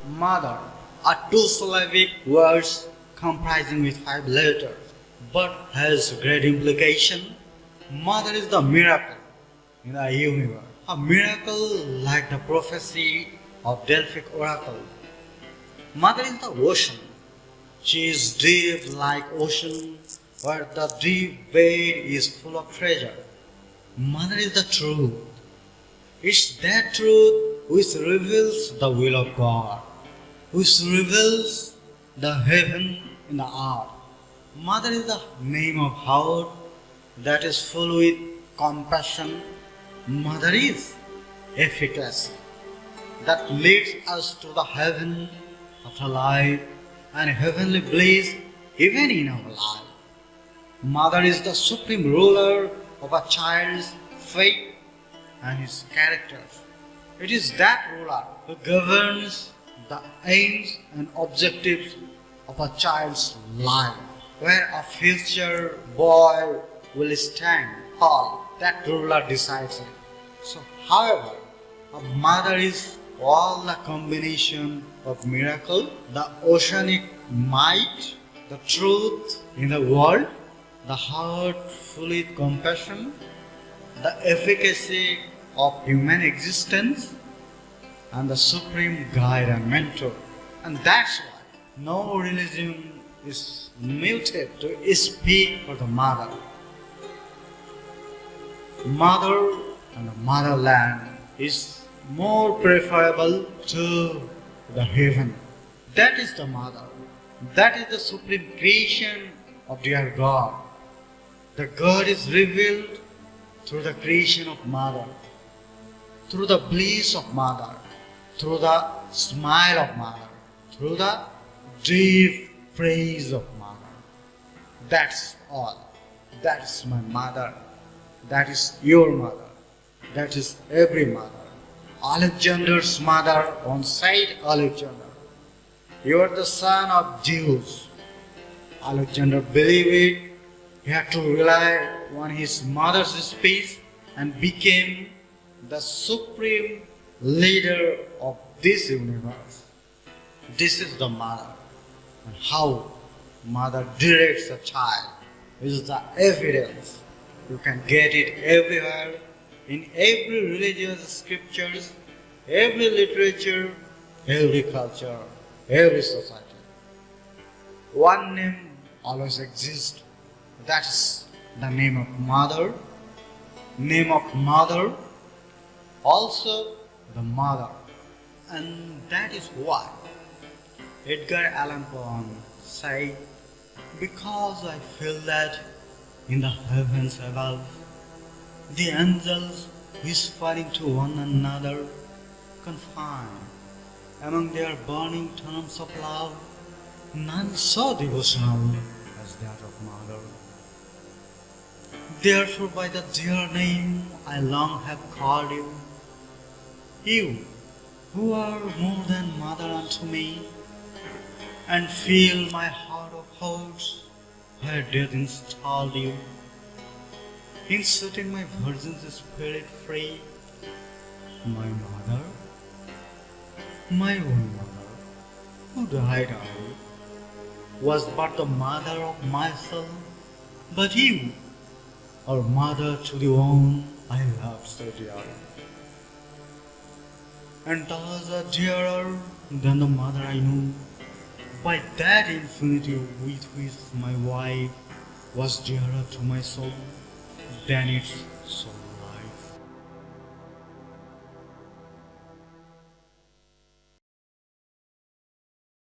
Mother are two syllabic words comprising with 5 letters, but has great implication. Mother is the miracle in the universe, a miracle like the prophecy of Delphic oracle. Mother is the ocean. She is deep like ocean, where the deep bed is full of treasure. Mother is the truth. It's that truth which reveals the will of God, which reveals the heaven and the earth. Mother is the name of heart that is full with compassion. Mother is efficacy that leads us to the heaven of life and heavenly bliss even in our life. Mother is the supreme ruler of a child's fate and his character. It is that ruler who governs the aims and objectives of a child's life, where a future boy will stand tall. That ruler decides it. So, however, a mother is all the combination of miracle, the oceanic might, the truth in the world, the heart full with compassion, the efficacy of human existence, and the supreme guide and mentor. And that's why no religion is muted to speak for the mother. Mother and the motherland is more preferable to the heaven. That is the mother. That is the supreme creation of dear God. The God is revealed through the creation of mother, through the bliss of mother, through the smile of mother, through the deep praise of mother. That's all. That's my mother. That is your mother. That is every mother. Alexander's mother once said, Alexander, you are the son of Zeus. Alexander believed it. He had to rely on his mother's speech and became the supreme leader of this universe. This is the mother. And how mother directs a child is the evidence. You can get it everywhere, in every religious scriptures, every literature, every culture, every society. One name always exists. That's the name of mother. Name of mother, also the mother. And that is why Edgar Allan Poe said, because I feel that in the heavens above, the angels whispering to one another, confined among their burning tongues of love, none so devotional as that of mother. Therefore by the dear name I long have called you, you who are more than mother unto me, and fill my heart of hearts where death installed you, in setting my virgin's spirit free. My mother, my own mother, who died early, was but the mother of my soul, but you are mother to the one I loved so dearly, and thus are dearer than the mother I knew, by that infinity with which my wife was dearer to my soul than its soul.